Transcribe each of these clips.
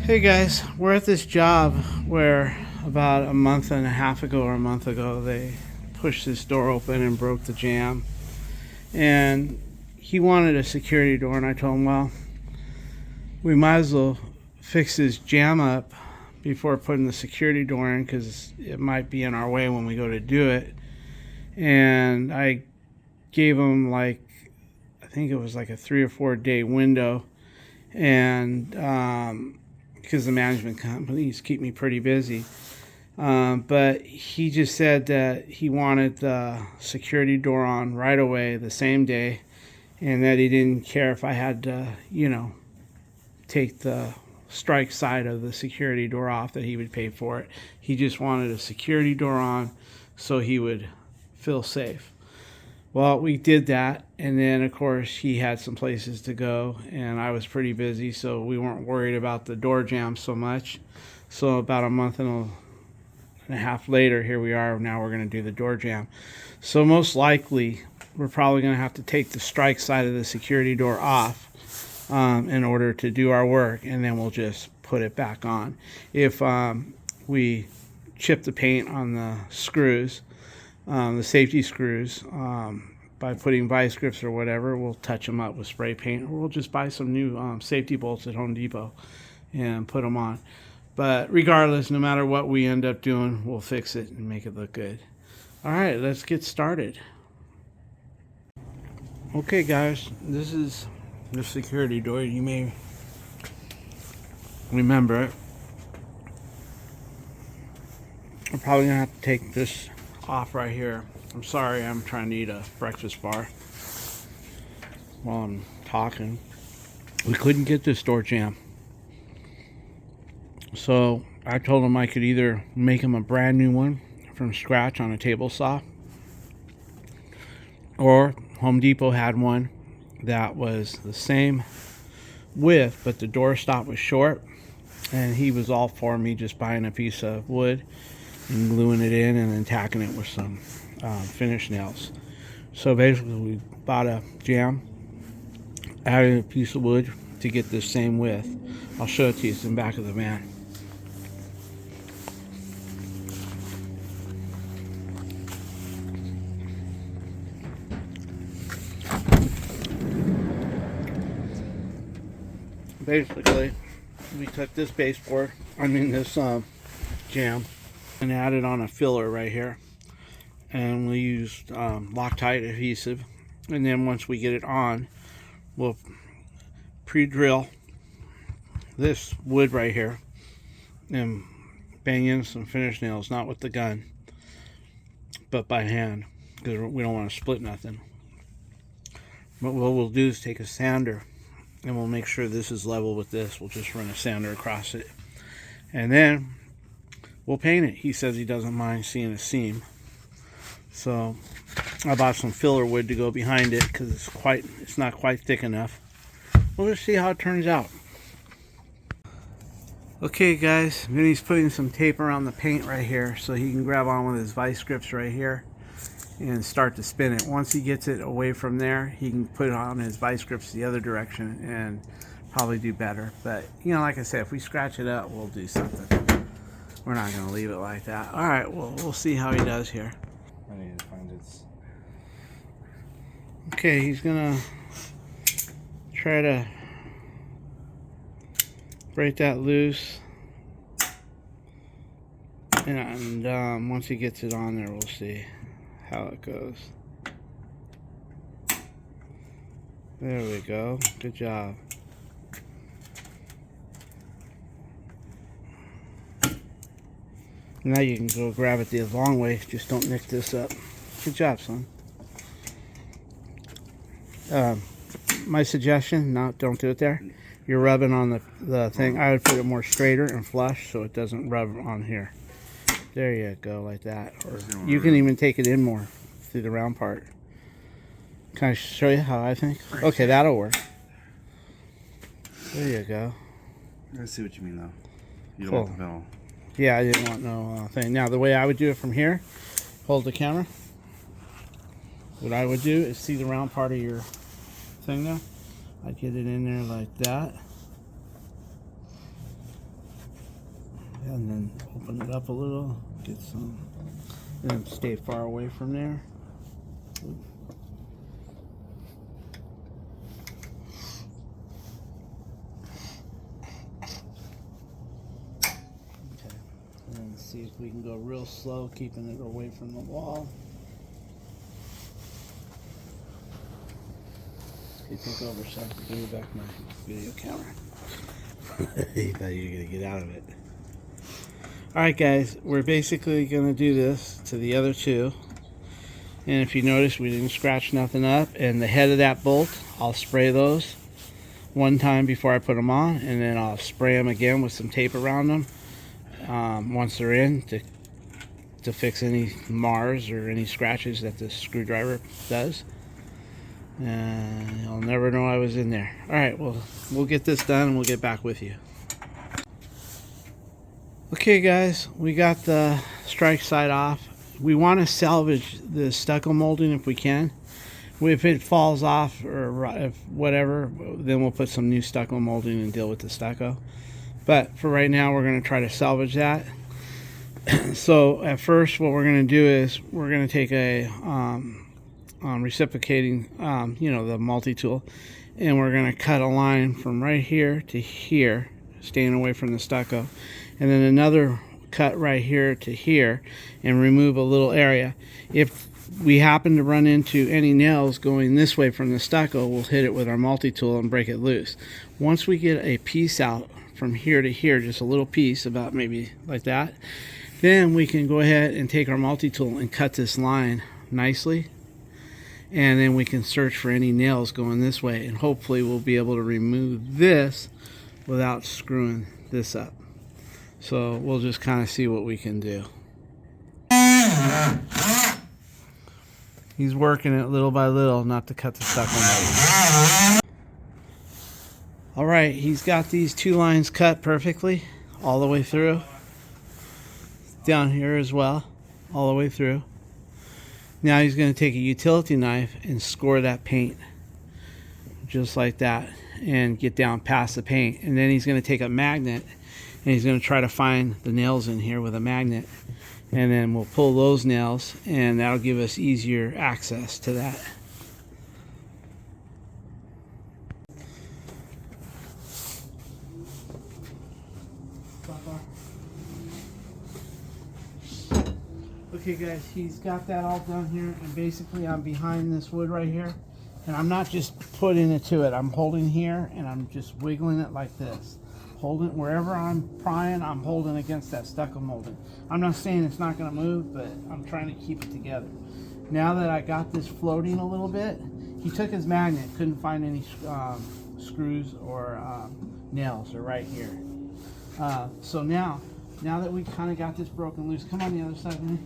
Hey guys, we're at this job where about a month and a half ago or a month ago they pushed this door open and broke the jamb. And he wanted a security door, and I told him, well, we might as well fix this jamb up before putting the security door in because it might be in our way when we go to do it. And I gave him I think it was like a 3 or 4 day window, and because the management companies keep me pretty busy. But he just said that he wanted the security door on right away, the same day, and that he didn't care if I had to, take the strike side of the security door off, that he would pay for it. He just wanted a security door on so he would feel safe. Well, we did that, and then of course he had some places to go, and I was pretty busy, so we weren't worried about the door jamb so much. So about a month and a half later, here we are. Now we're going to do the door jamb. So most likely, we're probably going to have to take the strike side of the security door off in order to do our work, and then we'll just put it back on. If we chip the paint on the screws, the safety screws, by putting vice grips or whatever, we'll touch them up with spray paint, or we'll just buy some new safety bolts at Home Depot and put them on. But regardless, no matter what we end up doing, we'll fix it and make it look good. All right, let's get started. Okay guys, this is the security door. You may remember it. I'm probably gonna have to take this off right here. I'm sorry, I'm trying to eat a breakfast bar while I'm talking. We couldn't get this door jamb, so I told him I could either make him a brand new one from scratch on a table saw, or Home Depot had one that was the same width, but the door stop was short, and he was all for me just buying a piece of wood and gluing it in and then tacking it with some finish nails. So basically we bought a jamb, added a piece of wood to get the same width. I'll show it to you. It's in the back of the van. Basically, we took this baseboard, this jamb, and added on a filler right here, and we used Loctite adhesive, and then once we get it on, we'll pre-drill this wood right here and bang in some finish nails, not with the gun but by hand, because we don't want to split nothing. But what we'll do is take a sander and we'll make sure this is level with this. We'll just run a sander across it, and then we'll paint it. He says he doesn't mind seeing a seam, so I bought some filler wood to go behind it because it's not quite thick enough. We'll just see how it turns out. Okay guys, Vinny's putting some tape around the paint right here so he can grab on with his vice grips right here and start to spin it. Once he gets it away from there, he can put it on his vice grips the other direction and probably do better. But like I said, if we scratch it up, we'll do something. We're not going to leave it like that. All right, well, we'll see how he does here. I need to find its... Okay, he's going to try to break that loose. And once he gets it on there, we'll see how it goes. There we go. Good job. Now you can go grab it the long way. Just don't nick this up. Good job, son. My suggestion, don't do it there. You're rubbing on the thing. I would put it more straighter and flush so it doesn't rub on here. There you go, like that. Or you can even take it in more through the round part. Can I show you how I think? Okay, that'll work. There you go. I see what you mean, though. You Cool. don't want the metal. Yeah, I didn't want no thing. Now, the way I would do it from here, hold the camera. What I would do is see the round part of your thing there. I'd get it in there like that. and then open it up a little, get some, and stay far away from there. Okay, and then see if we can go real slow, keeping it away from the wall. Okay, take over, son. Give me back my video camera. You thought you were going to get out of it. Alright guys, we're basically going to do this to the other two. And if you notice, we didn't scratch nothing up. And the head of that bolt, I'll spray those one time before I put them on. And then I'll spray them again with some tape around them once they're in to fix any mars or any scratches that the screwdriver does. And you'll never know I was in there. Alright, well, we'll get this done and we'll get back with you. Okay guys, we got the strike side off. We want to salvage the stucco molding if we can. If it falls off or if whatever, then we'll put some new stucco molding and deal with the stucco. But for right now, we're going to try to salvage that. So at first, what we're going to do is we're going to take a reciprocating, the multi-tool, and we're going to cut a line from right here to here, staying away from the stucco, and then another cut right here to here, and remove a little area. If we happen to run into any nails going this way from the stucco, we'll hit it with our multi-tool and break it loose. Once we get a piece out from here to here, just a little piece, about maybe like that, then we can go ahead and take our multi-tool and cut this line nicely, and then we can search for any nails going this way, and hopefully we'll be able to remove this without screwing this up. So we'll just kind of see what we can do. He's working it little by little not to cut the stucco mold. Alright, he's got these two lines cut perfectly all the way through. Down here as well, all the way through. Now he's going to take a utility knife and score that paint. Just like that. And get down past the paint. And then he's going to take a magnet and he's going to try to find the nails in here with a magnet, and then we'll pull those nails, and that'll give us easier access to that. Okay guys, he's got that all done here, and basically I'm behind this wood right here, and I'm not just putting it to it, I'm holding here and I'm just wiggling it like this. Holding wherever I'm prying, I'm holding against that stucco molding. I'm not saying it's not going to move, but I'm trying to keep it together. Now that I got this floating a little bit, he took his magnet, couldn't find any screws or nails. They're right here. So now that we kind of got this broken loose, come on the other side of me.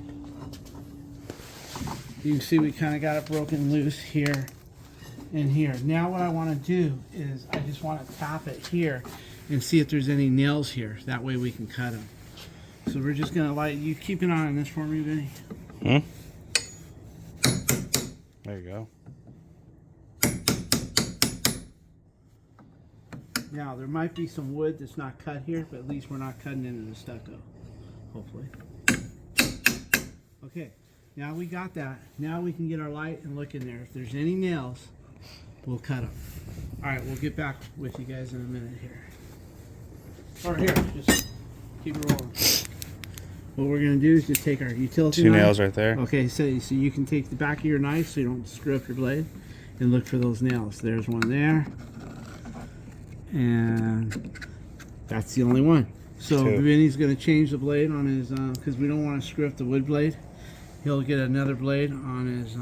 You can see we kind of got it broken loose here and here. Now what I want to do is I just want to tap it here and see if there's any nails here. That way we can cut them. So we're just going to light, you keep an eye on this for me, Vinny. There you go. Now there might be some wood that's not cut here, but at least we're not cutting into the stucco, hopefully. Okay, now we got that. Now we can get our light and look in there. If there's any nails, we'll cut them. Alright, we'll get back with you guys in a minute here. Or here, just keep it rolling. What we're going to do is just take our utility knife. Two nails right there. Okay, so you can take the back of your knife so you don't screw up your blade and look for those nails. There's one there. And that's the only one. So Vinny's going to change the blade on his, because we don't want to screw up the wood blade. He'll get another blade on his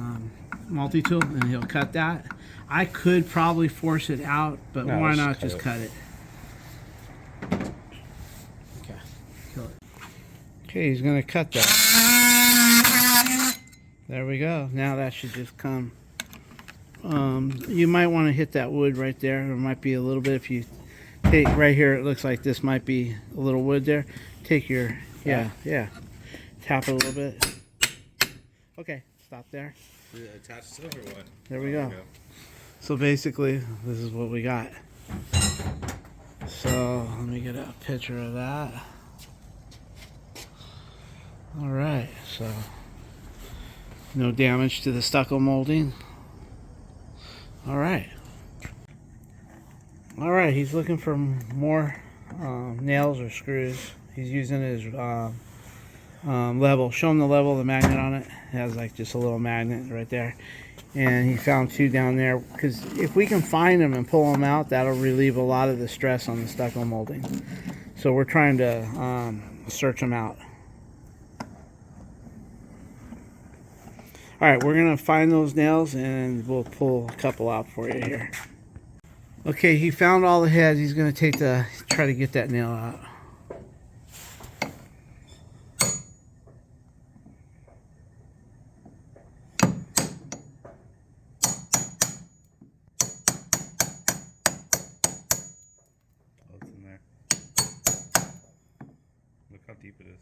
multi-tool and he'll cut that. I could probably force it out, but no, why not just cut it? Okay, kill it. Okay, he's going to cut that. There we go. Now that should just come. You might want to hit that wood right there. There might be a little bit if you take right here. It looks like this might be a little wood there. Take your, yeah. Tap it a little bit. Okay, stop there. Attached to it or what? There we go. So basically, this is what we got. So let me get a picture of that. All right, so no damage to the stucco molding. All right. All right, he's looking for more nails or screws. He's using his level. Show him the level of the magnet on it. It has like just a little magnet right there. And he found 2 down there, because if we can find them and pull them out, that'll relieve a lot of the stress on the stucco molding. So we're trying to search them out. All right, we're gonna find those nails and we'll pull a couple out for you here. Okay, he found all the heads. He's gonna try to get that nail out. Oh, it's in there. Look how deep it is.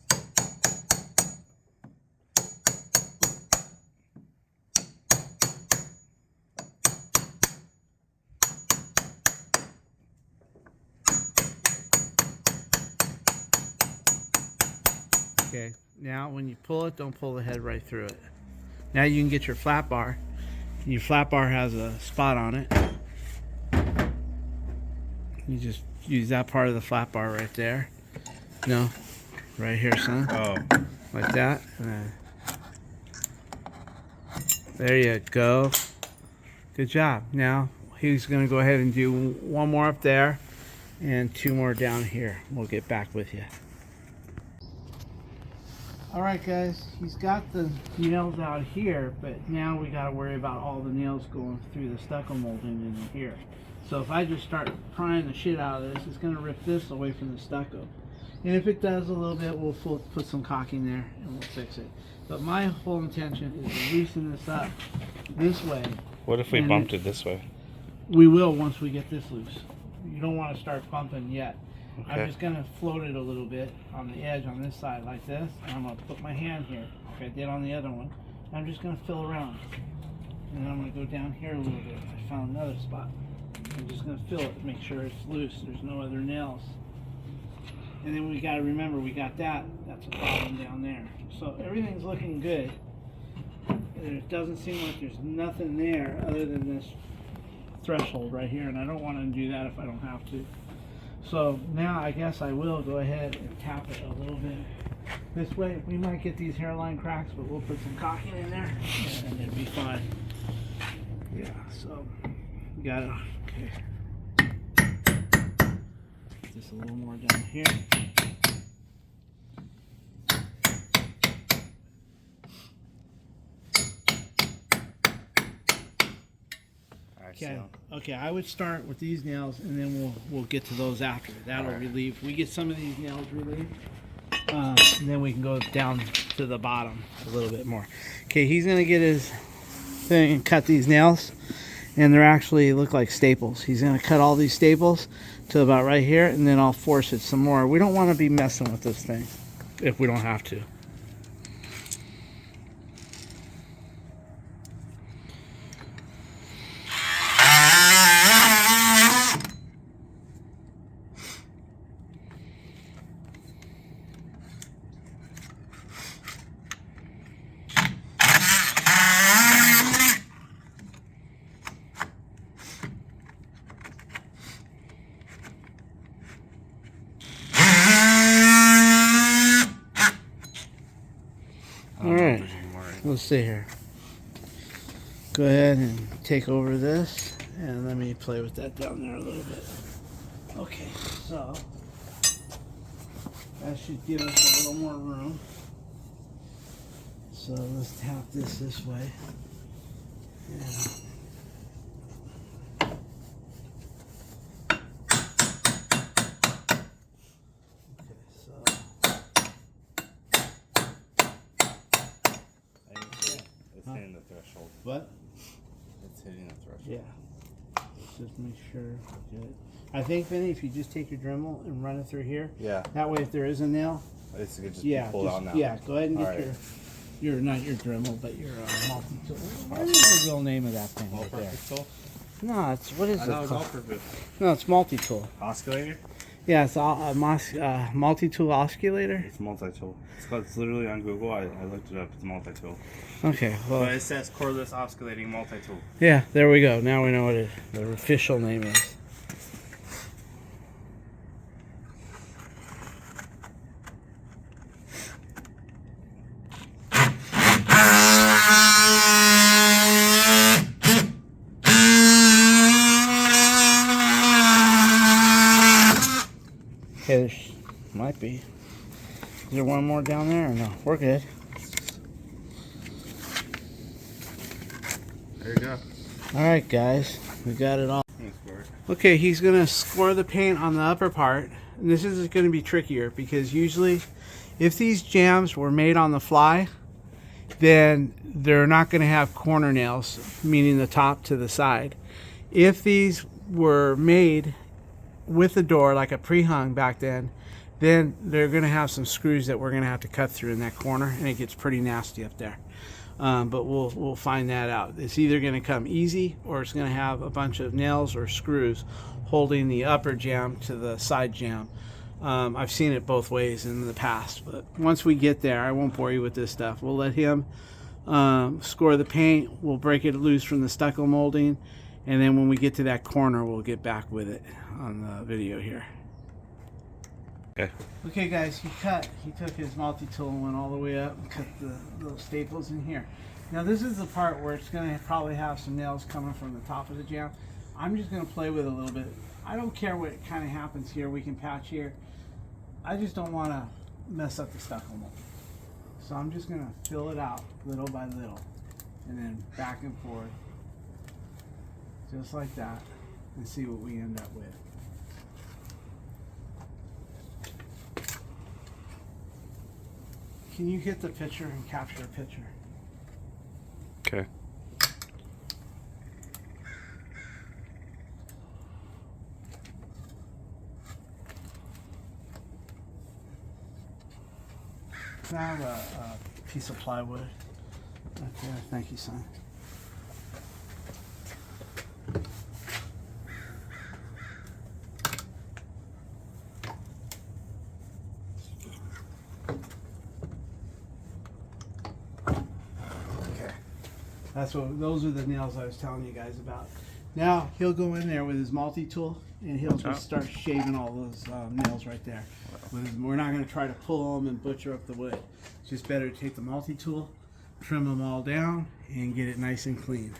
Okay, now when you pull it, don't pull the head right through it. Now you can get your flat bar. Your flat bar has a spot on it. You just use that part of the flat bar right there. No, right here, son. Oh. Like that. And then, there you go. Good job. Now he's going to go ahead and do 1 more up there and 2 more down here. We'll get back with you. Alright guys, he's got the nails out here, but now we got to worry about all the nails going through the stucco molding in here. So if I just start prying the shit out of this, it's going to rip this away from the stucco. And if it does a little bit, we'll put some caulking there and we'll fix it. But my whole intention is to loosen this up this way. What if we bumped it this way? We will once we get this loose. You don't want to start bumping yet. Okay. I'm just going to float it a little bit on the edge on this side like this, and I'm going to put my hand here like I did on the other one. I'm just going to fill around, and then I'm going to go down here a little bit. I found another spot. I'm just going to fill it, make sure it's loose, there's no other nails. And then we got to remember, we got that's a problem down there. So everything's looking good. It doesn't seem like there's nothing there other than this threshold right here, and I don't want to do that if I don't have to. So now I guess I will go ahead and tap it a little bit this way. We might get these hairline cracks, but we'll put some caulking in there and it'll be fine. Yeah, so we got it. Okay. Just a little more down here. Okay. Okay, I would start with these nails, and then we'll get to those after. That'll relieve. We get some of these nails relieved, and then we can go down to the bottom a little bit more. Okay, he's gonna get his thing and cut these nails, and they're actually look like staples. He's gonna cut all these staples to about right here, and then I'll force it some more. We don't want to be messing with this thing if we don't have to. Alright, let's see here. Go ahead and take over this, and let me play with that down there a little bit. Okay, so that should give us a little more room. So let's tap this way. Yeah. It's hitting the threshold. What? It's hitting the threshold. Yeah. Let's just make sure we're good. I think, Vinny, if you just take your Dremel and run it through here. Yeah. That way, if there is a nail. It's could just be pulled out now. Yeah, go ahead and get right. your not your Dremel, but your multi-tool. What is the real name of that thing right there? Tool? No, it's, what is it called? All-purpose. No, it's multi-tool. Oscillator? Yeah, it's a multi-tool oscillator. It's multi-tool. It's literally on Google. I looked it up. It's multi-tool. Okay, well, But it says cordless oscillating multi-tool. yeah, there we go. Now we know what the official name is. Okay, there might be. Is there one more down there or no? We're good. There you go. Alright guys, we got it all. Okay, he's going to score the paint on the upper part. And this is going to be trickier because usually if these jambs were made on the fly, then they're not going to have corner nails, meaning the top to the side. If these were made with the door like a pre-hung back then they're going to have some screws that we're going to have to cut through in that corner, and it gets pretty nasty up there. But we'll find that out. It's either going to come easy or it's going to have a bunch of nails or screws holding the upper jamb to the side jamb. I've seen it both ways in the past, but once we get there, I won't bore you with this stuff. We'll let him score the paint. We'll break it loose from the stucco molding, and then when we get to that corner, we'll get back with it on the video here. Okay. Okay guys, he took his multi-tool and went all the way up and cut the little staples in here. Now this is the part where it's going to probably have some nails coming from the top of the jamb. I'm just going to play with it a little bit. I don't care what kind of happens here. We can patch here. I just don't want to mess up the stucco mold. So I'm just going to fill it out little by little and then back and forth. Just like that, and see what we end up with. Can you hit the picture and capture a picture? Okay. Can I have a piece of plywood? Okay, thank you, son. Those are the nails I was telling you guys about. Now he'll go in there with his multi-tool and he'll just start shaving all those nails right there. We're not going to try to pull them and butcher up the wood. It's just better to take the multi-tool, trim them all down, and get it nice and clean.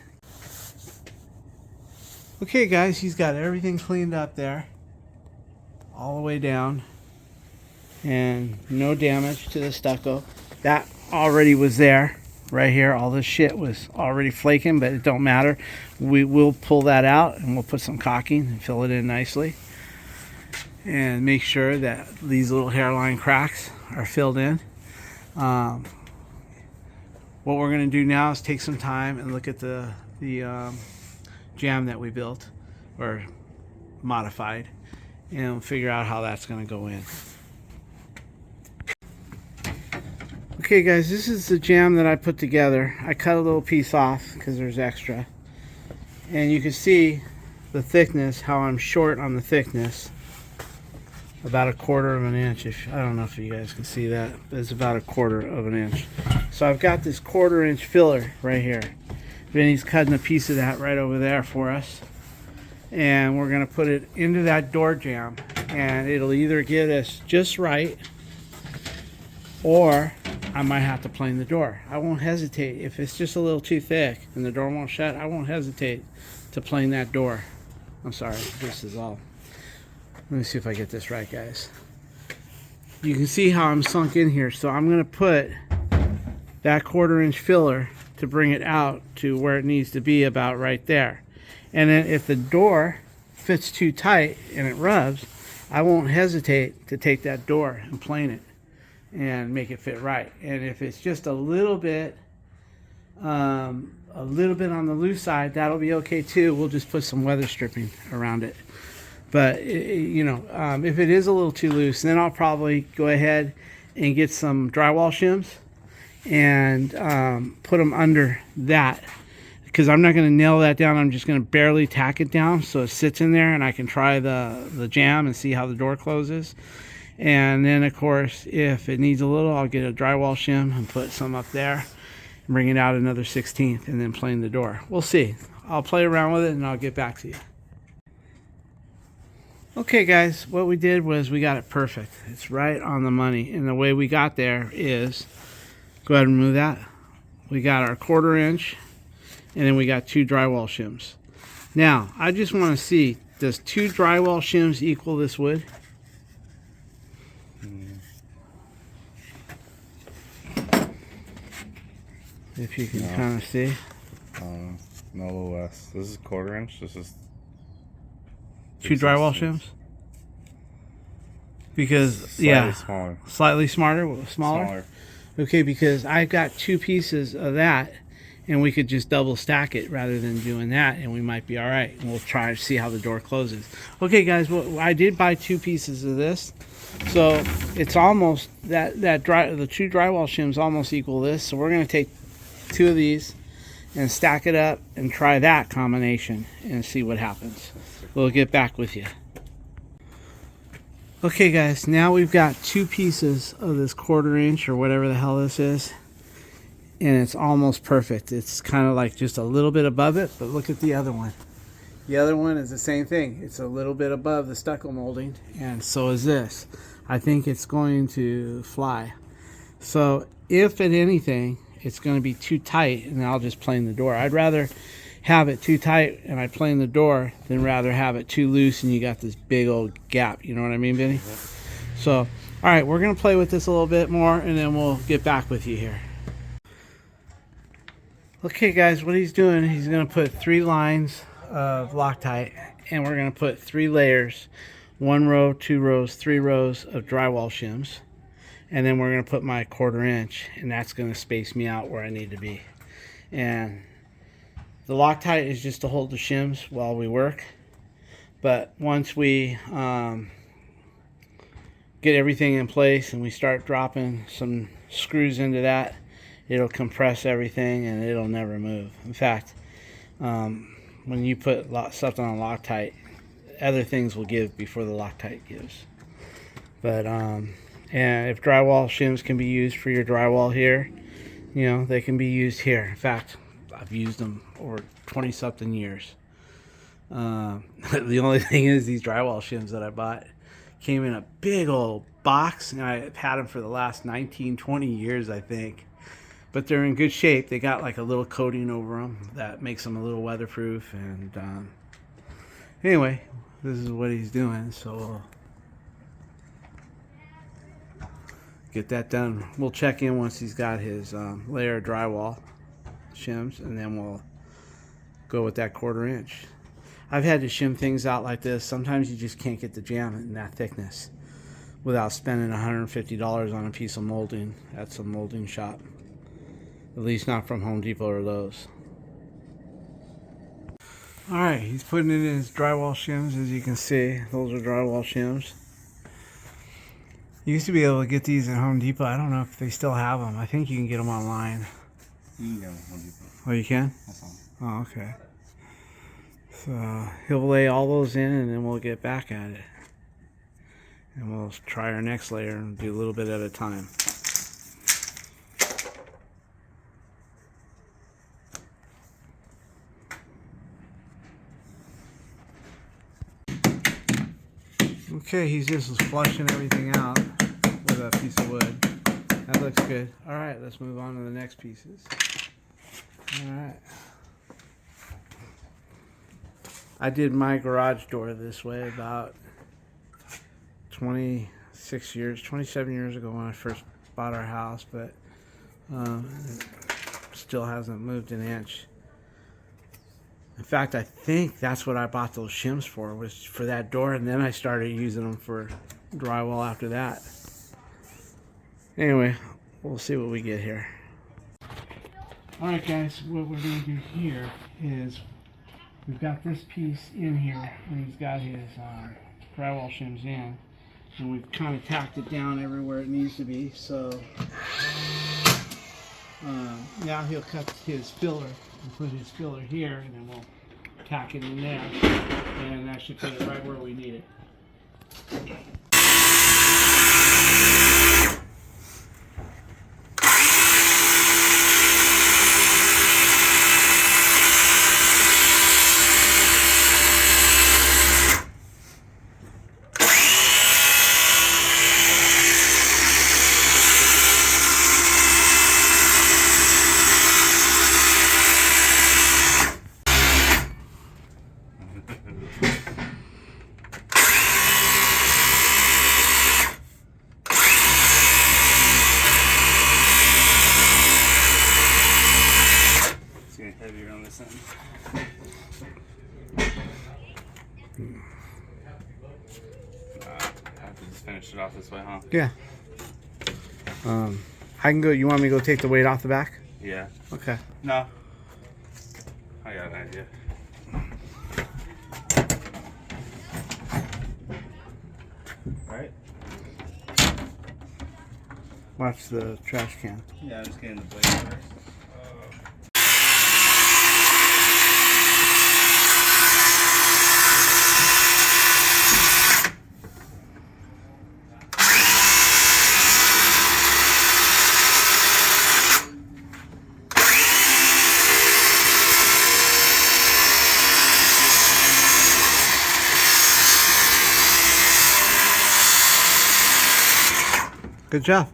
Okay guys, he's got everything cleaned up there, all the way down, and no damage to the stucco. That already was there. Right here, all this shit was already flaking, but it don't matter. We will pull that out and we'll put some caulking and fill it in nicely. And make sure that these little hairline cracks are filled in. What we're going to do now is take some time and look at the jamb that we built or modified and figure out how that's going to go in. Okay guys, this is the jamb that I put together. I cut a little piece off because there's extra. And you can see the thickness, how I'm short on the thickness. About a quarter of an inch. I don't know if you guys can see that, but it's about a quarter of an inch. So I've got this 1/4 inch filler right here. Vinny's cutting a piece of that right over there for us. And we're going to put it into that door jamb. And it'll either get us just right, or I might have to plane the door. I won't hesitate. If it's just a little too thick and the door won't shut, I won't hesitate to plane that door. I'm sorry, this is all. Let me see if I get this right, guys. You can see how I'm sunk in here. So I'm going to put that 1/4 inch filler to bring it out to where it needs to be, about right there. And then if the door fits too tight and it rubs, I won't hesitate to take that door and plane it and make it fit right. And if it's just a little bit on the loose side, that'll be okay too. We'll just put some weather stripping around it. But you know, if it is a little too loose, then I'll probably go ahead and get some drywall shims and put them under that, because I'm not going to nail that down. I'm just going to barely tack it down so it sits in there, and I can try the jamb and see how the door closes. And then, of course, if it needs a little, I'll get a drywall shim and put some up there and bring it out another 16th and then plane the door. We'll see. I'll play around with it and I'll get back to you. Okay, guys, what we did was we got it perfect. It's right on the money. And the way we got there is, go ahead and remove that. We got our 1/4 inch, and then we got 2 drywall shims. Now, I just want to see, does 2 drywall shims equal this wood? If you can kind of see. No, a little less. This is 1/4 inch. This is 2 drywall shims? Because, slightly smaller. Slightly smaller? Okay, because I've got 2 pieces of that, and we could just double stack it rather than doing that, and we might be all right. And we'll try to see how the door closes. Okay, guys, well, I did buy 2 pieces of this, so it's almost the 2 drywall shims almost equal this. So we're going to take 2 of these and stack it up and try that combination and see what happens. We'll get back with you. Okay, guys, now we've got 2 pieces of this 1/4 inch or whatever the hell this is, and it's almost perfect. It's kind of like just a little bit above it, but look at the other one. The other one is the same thing. It's a little bit above the stucco molding, and so is this. I think it's going to fly. So if at anything it's going to be too tight, and I'll just plane the door. I'd rather have it too tight and I plane the door than rather have it too loose and you got this big old gap. You know what I mean, Vinny? So, all right, we're going to play with this a little bit more, and then we'll get back with you here. Okay, guys, what he's doing, he's going to put 3 lines of Loctite, and we're going to put 3 layers, 1 row, 2 rows, 3 rows of drywall shims. And then we're going to put my 1/4 inch, and that's going to space me out where I need to be. And the Loctite is just to hold the shims while we work. But once we get everything in place and we start dropping some screws into that, it'll compress everything and it'll never move. In fact, when you put something on Loctite, other things will give before the Loctite gives. But and if drywall shims can be used for your drywall here, you know, they can be used here. In fact, I've used them over 20-something years. The only thing is, these drywall shims that I bought came in a big old box, and I've had them for the last 19, 20 years, I think. But they're in good shape. They got like a little coating over them that makes them a little weatherproof. And anyway, this is what he's doing. So we'll get that done. We'll check in once he's got his layer of drywall shims, and then we'll go with that 1/4 inch. I've had to shim things out like this. Sometimes you just can't get the jamb in that thickness without spending $150 on a piece of molding at some molding shop. At least not from Home Depot or Lowe's. Alright, he's putting it in his drywall shims. As you can see, those are drywall shims. You used to be able to get these at Home Depot. I don't know if they still have them. I think you can get them online. You can get them at Home Depot. Oh, you can? That's all. Oh, okay. So he'll lay all those in, and then we'll get back at it. And we'll try our next layer and do a little bit at a time. Okay, he's just flushing everything out with a piece of wood. That looks good. Alright, let's move on to the next pieces. Alright. I did my garage door this way about 27 years ago when I first bought our house, but it still hasn't moved an inch. In fact, I think that's what I bought those shims for, was for that door, and then I started using them for drywall after that. Anyway, we'll see what we get here. Alright guys, what we're going to do here is we've got this piece in here, and he's got his drywall shims in, and we've kind of tacked it down everywhere it needs to be. So now he'll cut his filler We'll put his filler here, and then we'll tack it in there, and that should put it right where we need it. Heavier on this end. I have to just finish it off this way, huh? Yeah. I can go. You want me to go take the weight off the back? Yeah. Okay. No. I got an idea. Right? Watch the trash can. Yeah, I'm just getting the blade first. Good job.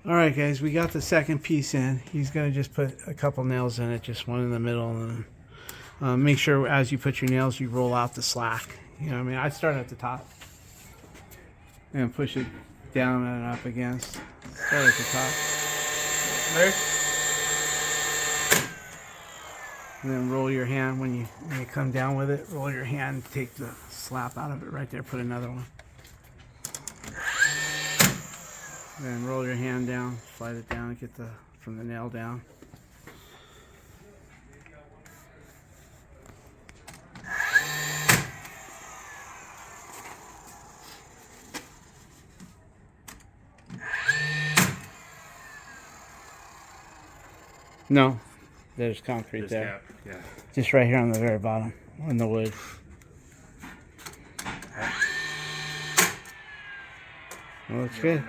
All right, guys, we got the second piece in. He's going to just put a couple nails in it, just one in the middle, and make sure as you put your nails, you roll out the slack. You know what I mean? I start at the top and push it down and up against. Start at the top. There. And then roll your hand when you come down with it. Roll your hand, take the slap out of it right there, put another one. Then roll your hand down, slide it down, get from the nail down. No, there's concrete This there. gap, yeah. Just right here on the very bottom, on the wood. Well, looks good.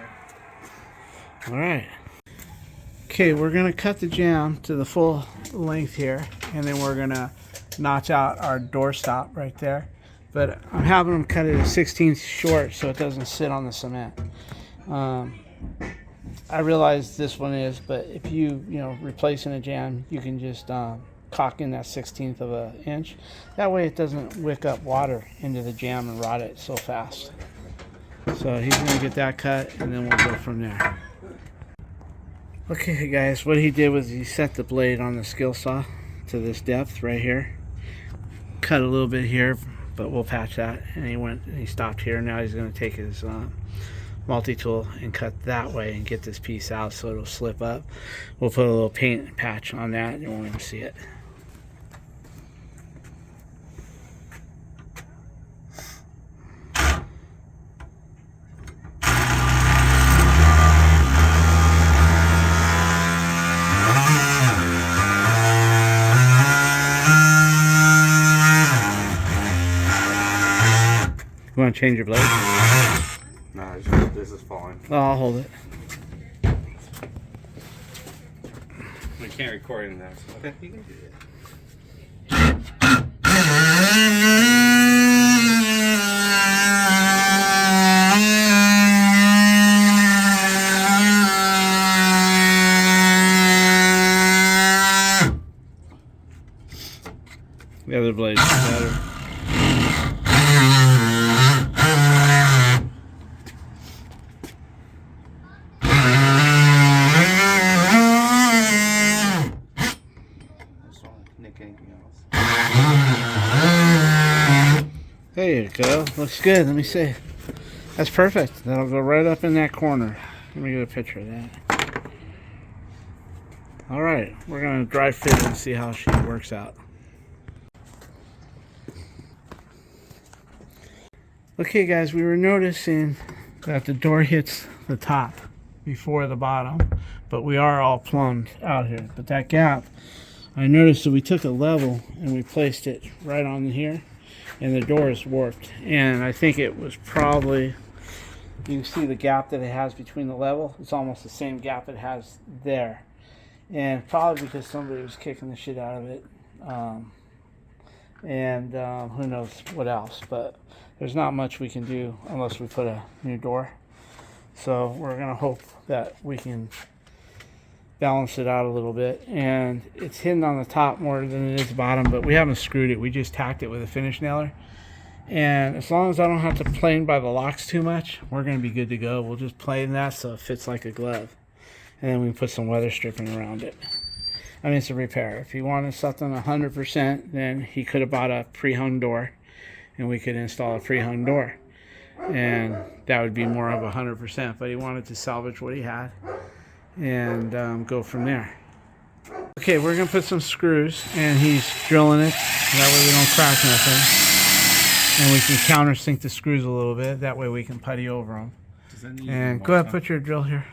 All right. Okay, we're gonna cut the jamb to the full length here, and then we're gonna notch out our doorstop right there. But I'm having them cut it a 1/16 short so it doesn't sit on the cement. I realize this one is, but if you replacing a jamb, you can just cock in that 1/16 of an inch. That way it doesn't wick up water into the jamb and rot it so fast. So he's gonna get that cut, and then we'll go from there. Okay, guys, what he did was he set the blade on the skill saw to this depth right here. Cut a little bit here, but we'll patch that. And he stopped here. Now he's gonna take his multi-tool and cut that way and get this piece out so it'll slip up. We'll put a little paint patch on that. You won't even see it. You want to change your blade? No, this is falling. Oh, I'll hold it. We can't record in that. So. Okay, you can do it. The other blade's better. There you go. Looks good. Let me see. That's perfect. That'll go right up in that corner. Let me get a picture of that. All right. We're going to dry fit it and see how she works out. Okay, guys. We were noticing that the door hits the top before the bottom, but we are all plumbed out here. But that gap I noticed that we took a level and we placed it right on here, and the door is warped. And I think it was probably, you see the gap that it has between the level? It's almost the same gap it has there. And probably because somebody was kicking the shit out of it. Who knows what else. But there's not much we can do unless we put a new door. So we're going to hope that we can balance it out a little bit. And it's hidden on the top more than it is the bottom, but we haven't screwed it. We just tacked it with a finish nailer. And as long as I don't have to plane by the locks too much, we're going to be good to go. We'll just plane that so it fits like a glove. And then we can put some weather stripping around it. I mean, it's a repair. If he wanted something 100%, then he could have bought a pre-hung door, and we could install a pre-hung door. And that would be more of 100%. But he wanted to salvage what he had and go from there. Okay, we're going to put some screws, and he's drilling it. That way we don't crack nothing. And we can countersink the screws a little bit. That way we can putty over them. And go ahead, put your drill here.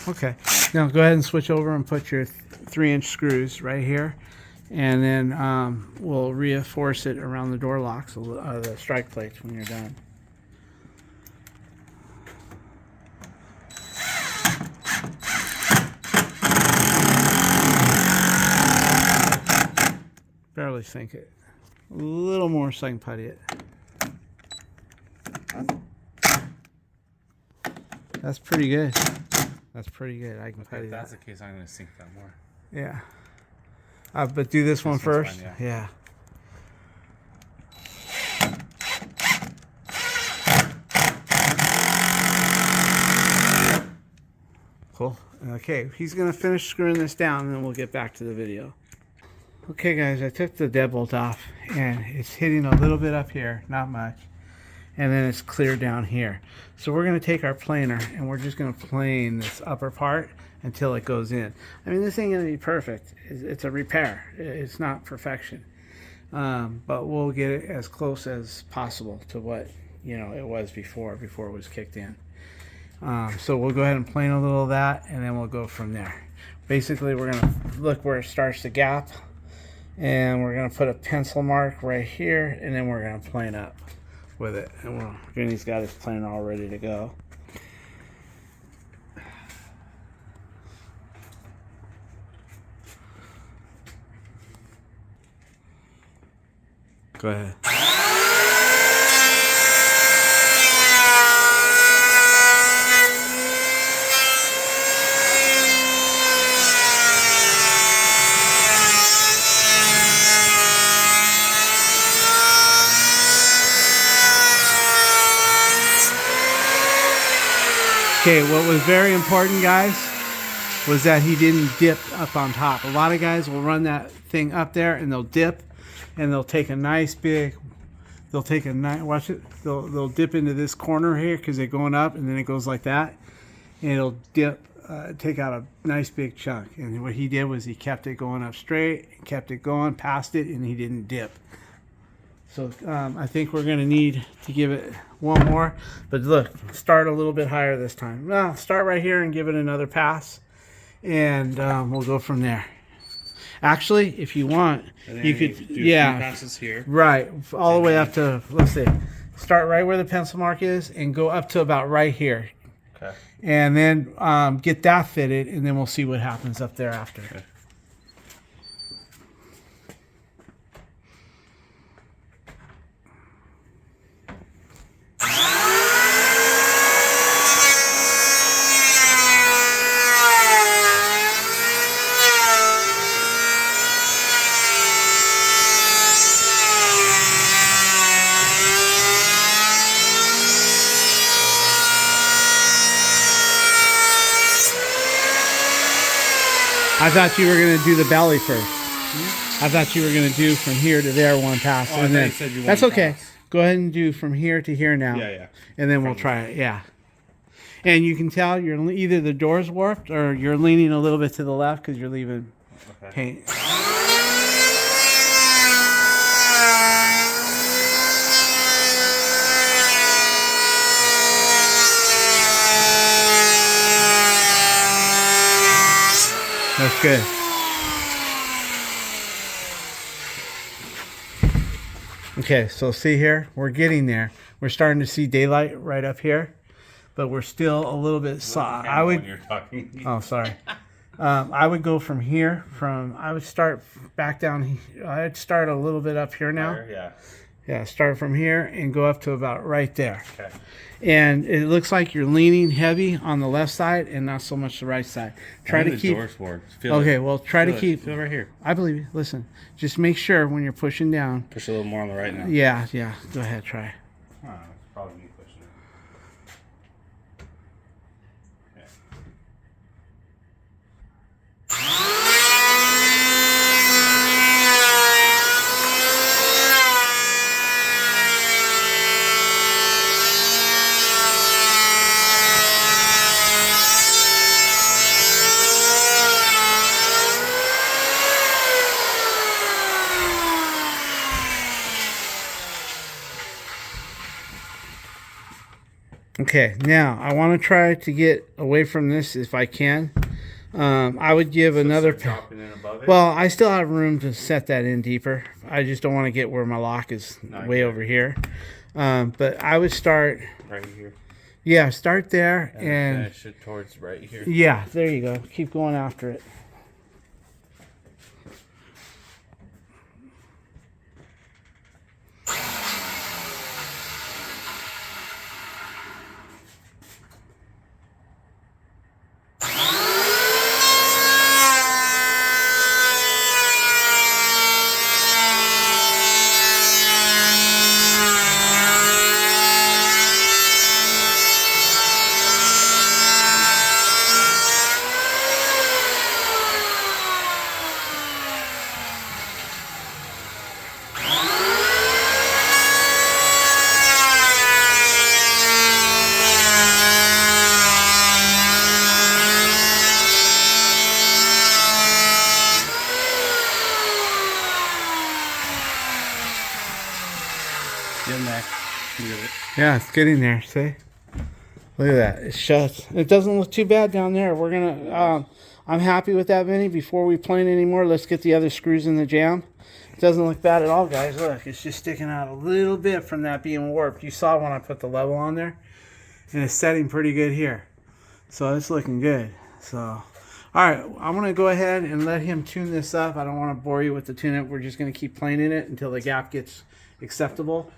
Okay, now go ahead and switch over and put your 3-inch screws right here, and then we'll reinforce it around the door locks, the strike plates, when you're done. Barely sink it. A little more so I can putty it. That's pretty good. That's pretty good. I can putty if that's that. the case, I'm going to sink that more. Yeah. But do this one first. Fine, yeah. Cool. Okay, he's going to finish screwing this down, and then we'll get back to the video. Okay, guys, I took the deadbolt off, and it's hitting a little bit up here, not much. And then it's clear down here. So we're going to take our planer, and we're just going to plane this upper part until it goes in. I mean, this ain't going to be perfect. It's a repair. It's not perfection. But we'll get it as close as possible to what it was before it was kicked in. So we'll go ahead and plane a little of that, and then we'll go from there. Basically, we're going to look where it starts to gap, and we're going to put a pencil mark right here, and then we're going to plane up with it. And Vinny's got his plane all ready to go. Go ahead. Okay, what was very important, guys, was that he didn't dip up on top. A lot of guys will run that thing up there and they'll dip, and they'll take a nice big, watch it, they'll dip into this corner here because they're going up, and then it goes like that, and it'll dip, take out a nice big chunk. And what he did was he kept it going up straight, kept it going past it, and he didn't dip. So I think we're going to need to give it one more. But look, start a little bit higher this time. Well, start right here and give it another pass. And we'll go from there. Actually, if you want, you could, do 3 passes here. Right, all the way up to, let's see, start right where the pencil mark is and go up to about right here. Okay. And then get that fitted, and then we'll see what happens up there after. Okay. I thought you were going to do the belly first. I thought you were going to do from here to there one pass. Oh, and then, you said you that's wanted okay. pass. Go ahead and do from here to here now. Yeah, yeah. And then we'll try it, yeah. And you can tell you're either the door's warped or you're leaning a little bit to the left because you're leaving paint. Good. Okay, so see here, we're getting there. We're starting to see daylight right up here, but we're still a little bit soft. I would. When you're talking. Oh, sorry. I would go from here. I would start back down. I'd start a little bit up here now. Yeah. Yeah, start from here and go up to about right there. Okay. And it looks like you're leaning heavy on the left side and not so much the right side. Try to keep. Okay, well, try to keep. Feel right here. I believe you. Listen, just make sure when you're pushing down. Push a little more on the right now. Yeah. Go ahead, try. Oh, it's probably me pushing it. Okay. Okay, now I want to try to get away from this if I can. I would give another. Dropping in above it. Well, I still have room to set that in deeper. I just don't want to get where my lock is way over here. But I would start right here. Yeah, start there and finish it towards right here. Yeah, there you go. Keep going after it. In there. Yeah, it's getting there. See? Look at that. It shuts. It doesn't look too bad down there. We're gonna. I'm happy with that, Vinny. Before we plane anymore, let's get the other screws in the jamb. It doesn't look bad at all, guys. Look, it's just sticking out a little bit from that being warped. You saw when I put the level on there, and it's setting pretty good here. So it's looking good. So, all right, I'm gonna go ahead and let him tune this up. I don't want to bore you with the tune-up. We're just gonna keep planing it until the gap gets acceptable.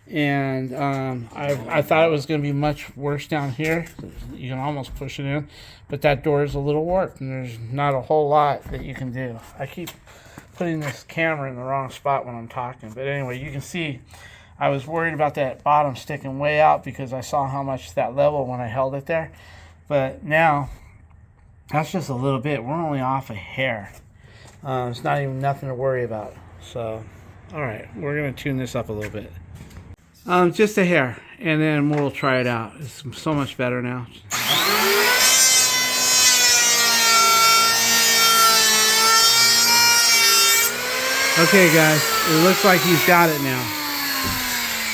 And I thought it was going to be much worse down here. You can almost push it in, but that door is a little warped, and there's not a whole lot that you can do. I keep putting this camera in the wrong spot when I'm talking, but anyway, you can see I was worried about that bottom sticking way out because I saw how much that level when I held it there. But now that's just a little bit. We're only off a hair. It's not even nothing to worry about. So, all right, we're going to tune this up a little bit. Just a hair, and then we'll try it out. It's so much better now. Okay, guys, it looks like he's got it now.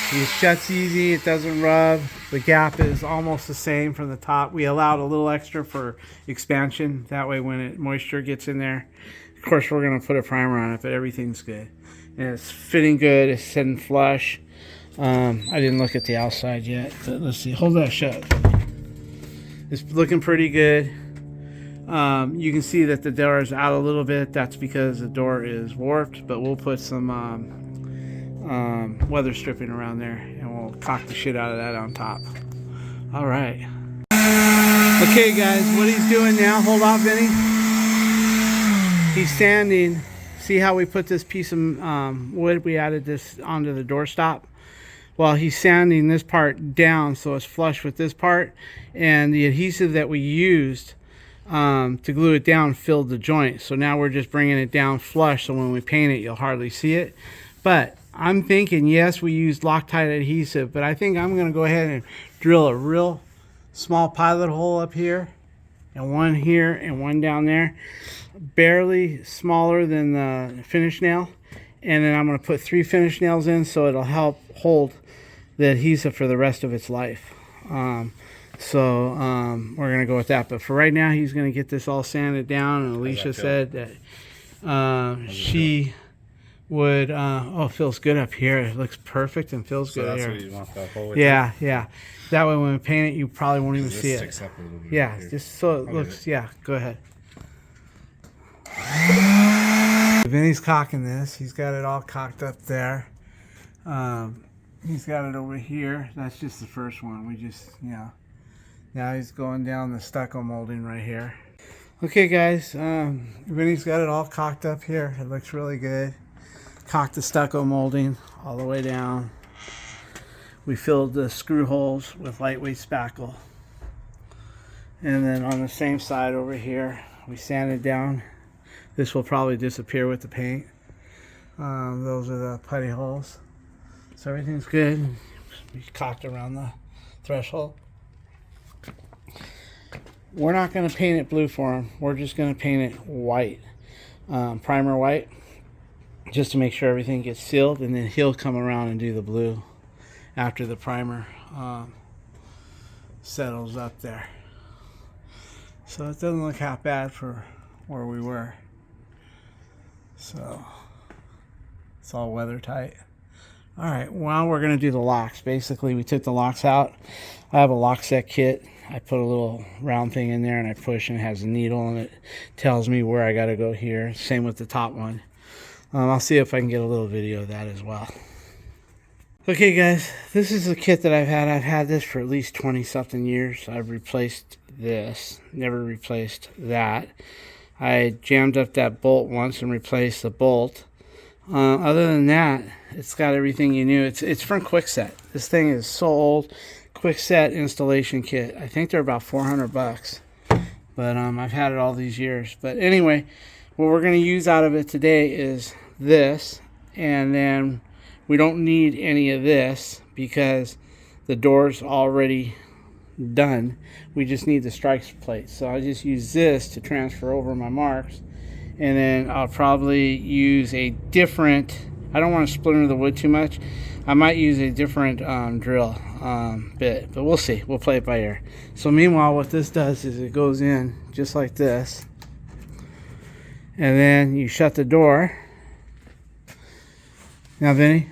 He shuts easy, it doesn't rub. The gap is almost the same from the top. We allowed a little extra for expansion. That way when moisture gets in there, of course we're going to put a primer on it, but everything's good. And it's fitting good, it's sitting flush. I didn't look at the outside yet, but let's see. Hold that shut. It's looking pretty good. You can see that the door is out a little bit. That's because the door is warped, but we'll put some weather stripping around there, and we'll caulk the shit out of that on top. All right. Okay, guys, what he's doing now, hold on, Vinny. He's sanding. See how we put this piece of wood? We added this onto the doorstop. Well, he's sanding this part down so it's flush with this part, and the adhesive that we used to glue it down filled the joint. So now we're just bringing it down flush, so when we paint it, you'll hardly see it. But I'm thinking, yes, we used Loctite adhesive, but I think I'm going to go ahead and drill a real small pilot hole up here, and one here, and one down there, barely smaller than the finish nail. And then I'm going to put 3 finish nails in so it'll help hold the adhesive for the rest of its life. So we're gonna go with that. But for right now, he's gonna get this all sanded down. And Alicia said that she would. Oh, it feels good up here. It looks perfect and feels good that's here. what you want the whole way Yeah, yeah. That way, when we paint it, you probably won't even Just see it. sticks up a little bit Yeah, here. just so it looks. Yeah, go ahead. Vinny's cocking this. He's got it all cocked up there. He's got it over here. That's just the first one. We just, now he's going down the stucco molding right here. Okay, guys. Vinny's got it all cocked up here. It looks really good. Cocked the stucco molding all the way down. We filled the screw holes with lightweight spackle. And then on the same side over here, we sanded down. This will probably disappear with the paint. Those are the putty holes. So everything's good. We caulked around the threshold. We're not going to paint it blue for him. We're just going to paint it white. Primer white. Just to make sure everything gets sealed. And then he'll come around and do the blue after the primer settles up there. So it doesn't look half bad for where we were. So it's all weather tight. All right, well, we're going to do the locks. Basically, we took the locks out. I have a lock set kit. I put a little round thing in there and I push and it has a needle and it tells me where I got to go here. Same with the top one. I'll see if I can get a little video of that as well. Okay, guys, this is the kit that I've had. I've had this for at least 20 something years. I've replaced this, never replaced that. I jammed up that bolt once and replaced the bolt. Other than that, it's got everything you knew. It's from Quickset. This thing is so old. Quickset installation kit. I think they're about $400, but I've had it all these years. But anyway, what we're going to use out of it today is this, and then we don't need any of this because the door's already done. We just need the strike plate. So I just use this to transfer over my marks. And then I'll probably use a different, I don't want to splinter the wood too much. I might use a different drill bit, but we'll see. We'll play it by ear. So meanwhile, what this does is it goes in just like this. And then you shut the door. Now, Vinny,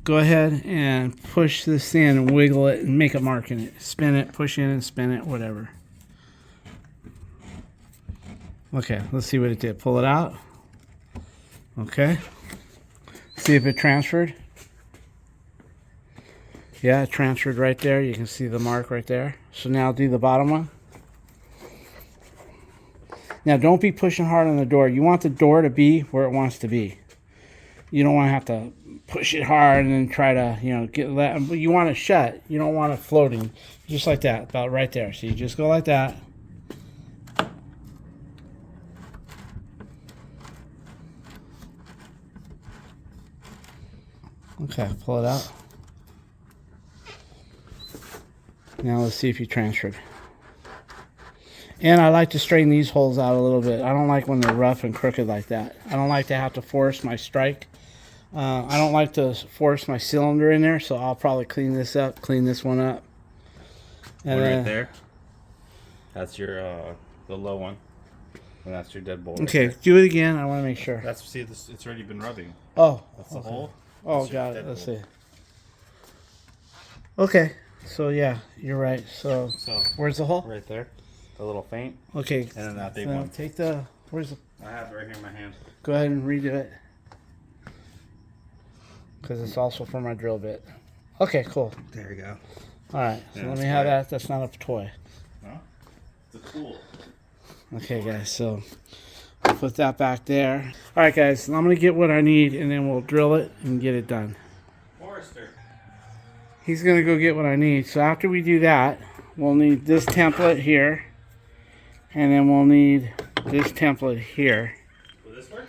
go ahead and push this in and wiggle it and make a mark in it. Spin it, push in and spin it, whatever. Okay, let's see what it did. Pull it out. Okay. See if it transferred. Yeah, it transferred right there. You can see the mark right there. So now do the bottom one. Now don't be pushing hard on the door. You want the door to be where it wants to be. You don't want to have to push it hard and then try to, get that. You want it shut. You don't want it floating. Just like that, about right there. So you just go like that. Okay, pull it out. Now let's see if you transferred. And I like to straighten these holes out a little bit. I don't like when they're rough and crooked like that. I don't like to have to force my strike. I don't like to force my cylinder in there, so I'll probably clean this up, clean this one up. And right there. That's your the low one. And that's your dead bolt. Okay, right do it again. I want to make sure. see this. It's already been rubbing. Oh, That's the okay. hole. Oh, That's your got it. dead Let's bolt. see. Okay, so yeah, you're right. So where's the hole? Right there. The little feint. Okay. And then that big so one. Take the. Where's the? I have it right here in my hand. Go ahead and redo it. Because it's also for my drill bit. Okay, cool. There you go. All right, so Yeah, let that's me have great. that. That's not a toy. Huh? It's a tool. Okay, guys, so I'll put that back there. All right, guys, I'm going to get what I need, and then we'll drill it and get it done. Forester. He's going to go get what I need. So after we do that, we'll need this template here, and then we'll need this template here. Will this work?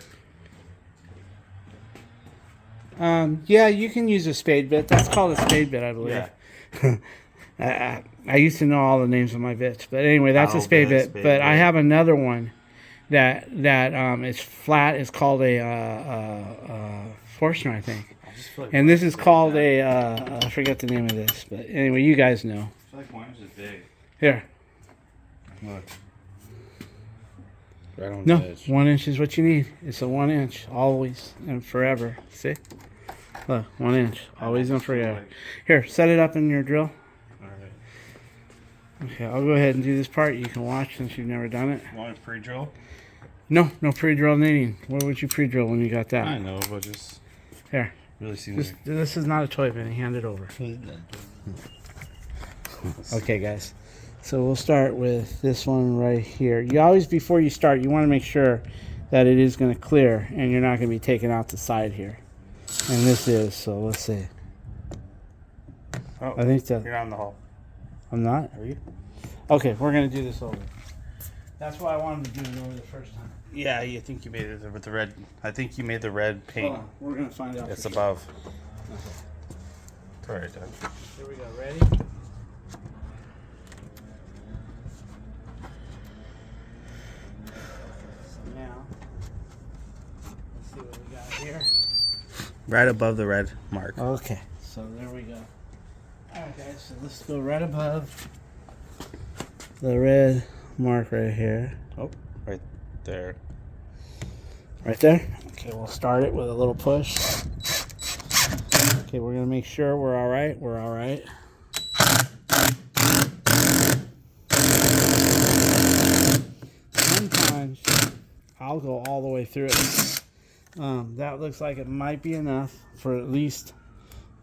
Yeah, you can use a spade bit. That's called a spade bit, I believe. Yeah. I used to know all the names of my bits, but anyway, that's a Paddle spade bit, bit. spade But I bit. have another one that is flat. It's called a Forstner, I think. I just feel like And this is mine's called big. I forget the name of this, but anyway, you guys know. I feel like mine's just big. Here. Look. Right on No, the edge. 1 inch is what you need. It's a 1 inch, always and forever. See? Look, 1 inch, always and forever. Here, set it up in your drill. Alright. Okay, I'll go ahead and do this part. You can watch since you've never done it. Want to pre-drill? No pre-drill needing. What would you pre-drill when you got that? I know, but just Here. really see This is not a toy, Vinny. Hand it over. Okay, guys. So we'll start with this one right here. You always, before you start, you want to make sure that it is going to clear and you're not going to be taking out the side here. And this is, so let's see. Oh, I think that you're not in the hole. I'm not? Are you? Okay, we're going to do this over. That's why I wanted to do it over the first time. Yeah, I think you made it with the red. I think you made the red paint. Hold on, we're going to find out. It's for above. Sure. It's alright, Doug. Here we go. Ready? So now, let's see what we got here. Right above the red mark. Okay, so there we go. Alright guys, so let's go right above the red mark right here. Oh, right there. Right there? Okay, we'll start it with a little push. Okay, we're going to make sure we're alright. We're alright. Sometimes I'll go all the way through it. That looks like it might be enough for at least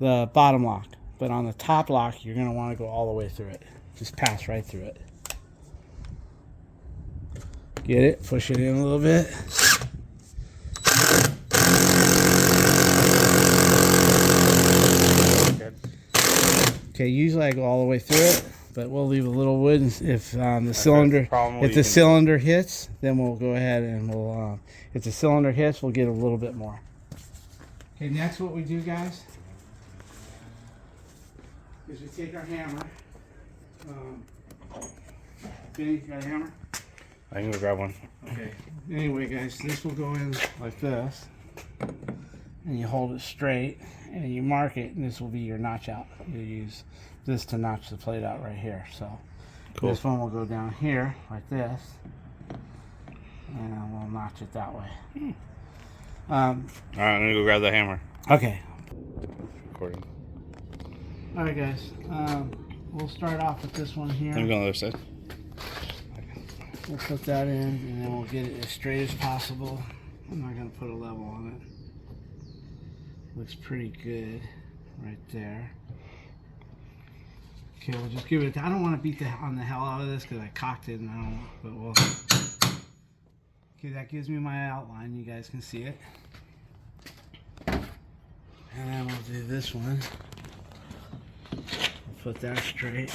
the bottom lock. But on the top lock, you're going to want to go all the way through it. Just pass right through it. Get it? Push it in a little bit. Okay, usually I go all the way through it, but we'll leave a little wood if the cylinder hits, then we'll go ahead and we'll if the cylinder hits, we'll get a little bit more. Okay, next what we do, guys, is we take our hammer. Benny, you got a hammer? I can go grab one. Okay. Anyway, guys, this will go in like this, and you hold it straight, and you mark it, and this will be your notch out. You use this to notch the plate out right here. So Cool. This one will go down here like this, and we'll notch it that way. Alright, I'm gonna go grab the hammer. Okay. Recording. All right, guys. We'll start off with this one here. Let me go on the other side. We'll put that in, and then we'll get it as straight as possible. I'm not going to put a level on it. Looks pretty good right there. Okay, we'll just give it. I don't want to beat on the hell out of this because I cocked it, and I don't. But we'll. Okay, that gives me my outline. You guys can see it. And then we'll do this one. We'll put that straight.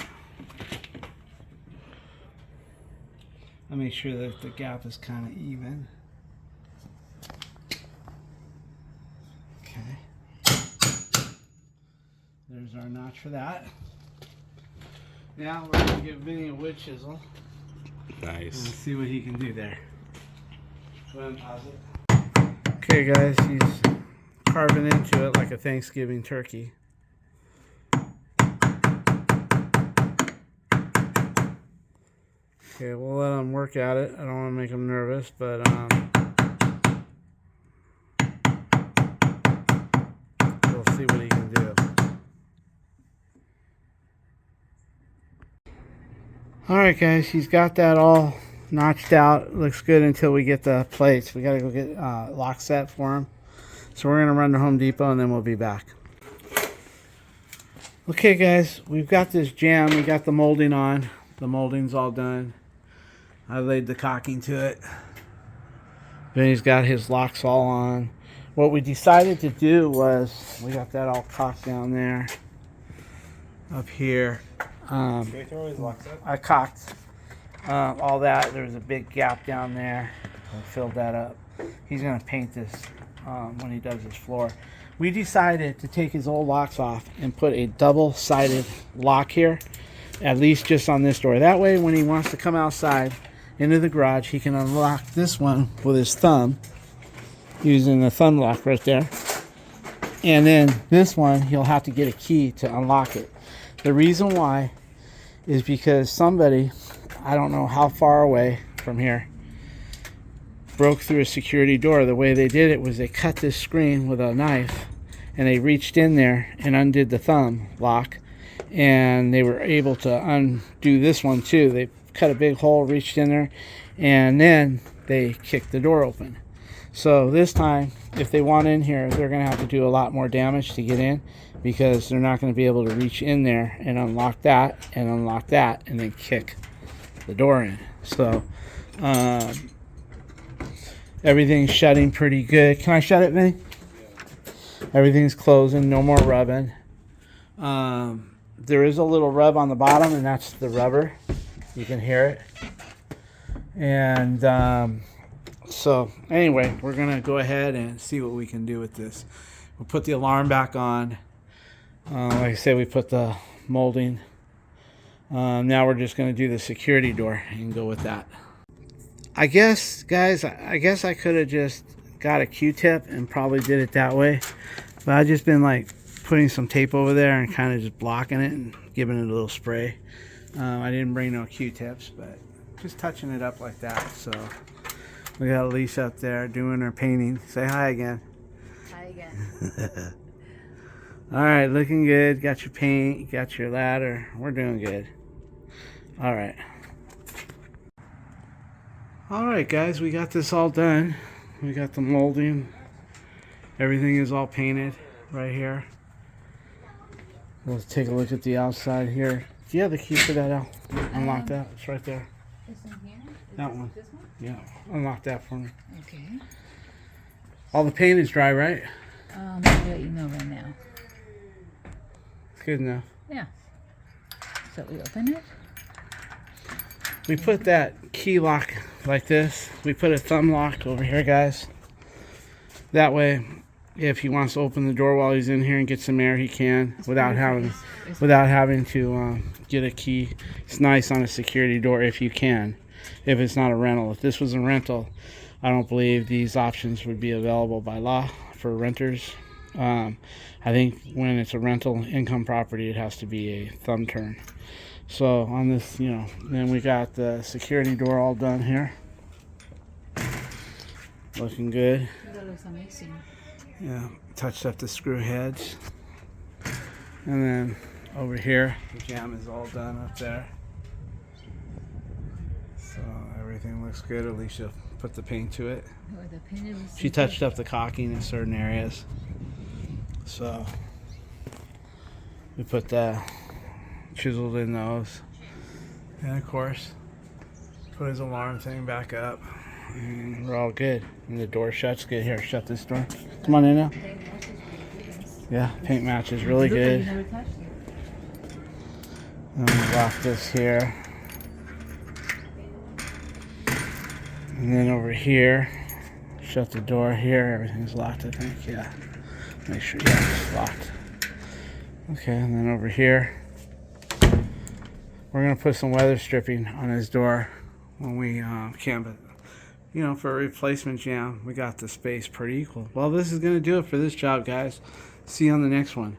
I'll make sure that the gap is kind of even. Okay. There's our notch for that. Now we're going to give Vinny a wood chisel. Nice. And see what he can do there. Go ahead and pause it. Okay, guys, he's carving into it like a Thanksgiving turkey. Okay, we'll let him work at it. I don't want to make him nervous, but we'll see what he can do. Alright guys, he's got that all notched out. Looks good until we get the plates. We got to go get lock set for him. So we're going to run to Home Depot and then we'll be back. Okay guys, we've got this jamb. We got the molding on. The molding's all done. I laid the caulking to it. Vinny's got his locks all on. What we decided to do was, we got that all caulked down there. Up here. Can we throw his locks up? I caulked all that. There's a big gap down there. I filled that up. He's going to paint this when he does his floor. We decided to take his old locks off and put a double-sided lock here, at least just on this door. That way, when he wants to come outside into the garage, he can unlock this one with his thumb, using the thumb lock right there. And then this one, he'll have to get a key to unlock it. The reason why is because somebody, I don't know how far away from here, broke through a security door. The way they did it was they cut this screen with a knife, and they reached in there and undid the thumb lock, and they were able to undo this one too. They cut a big hole, reached in there, and then they kicked the door open. So this time, if they want in here, they're going to have to do a lot more damage to get in, because they're not going to be able to reach in there and unlock that and then kick the door in. So everything's shutting pretty good. Can I shut it, Vinny? Everything's closing, no more rubbing. There is a little rub on the bottom, and that's the rubber. You can hear it. And so anyway, we're gonna go ahead and see what we can do with this. We'll put the alarm back on. Like I said, we put the molding. Now we're just gonna do the security door and go with that. I guess, guys, I could have just got a Q-tip and probably did it that way, but I've just been like putting some tape over there and kind of just blocking it and giving it a little spray. I didn't bring no Q-tips, but just touching it up like that. So we got Elise up there doing her painting. Say hi again. Hi again. All right, looking good. Got your paint, you got your ladder. We're doing good. All right. All right, guys, we got this all done. We got the molding. Everything is all painted right here. Let's take a look at the outside here. Do you have the key for that, Al? Unlock that. It's right there. This one here? That one. This one? Yeah. Unlock that for me. Okay. All the paint is dry, right? I'll let you know right now. It's good enough. Yeah. So we open it. We put that key lock like this. We put a thumb lock over here, guys. That way, if he wants to open the door while he's in here and get some air, he can without having to get a key. It's nice on a security door if you can. If it's not a rental. If this was a rental, I don't believe these options would be available by law for renters. I think when it's a rental income property, it has to be a thumb turn. So on this, then we got the security door all done here. Looking good. That looks amazing. Yeah, touched up the screw heads. And then over here, the jamb is all done up there. So everything looks good. Alicia put the paint to it. Oh, the paint is She touched up the caulking in certain areas. So we put the chiseled in those. And of course, put his alarm thing back up. And we're all good. And the door shuts good. Here, shut this door. Come on in now. Yeah, paint matches really good. And we lock this here. And then over here, shut the door here. Everything's locked, I think. Yeah. Make sure, yeah, it's locked. Okay, and then over here, we're going to put some weather stripping on his door when we canvas. For a replacement jamb, we got the space pretty equal. Well, this is going to do it for this job, guys. See you on the next one.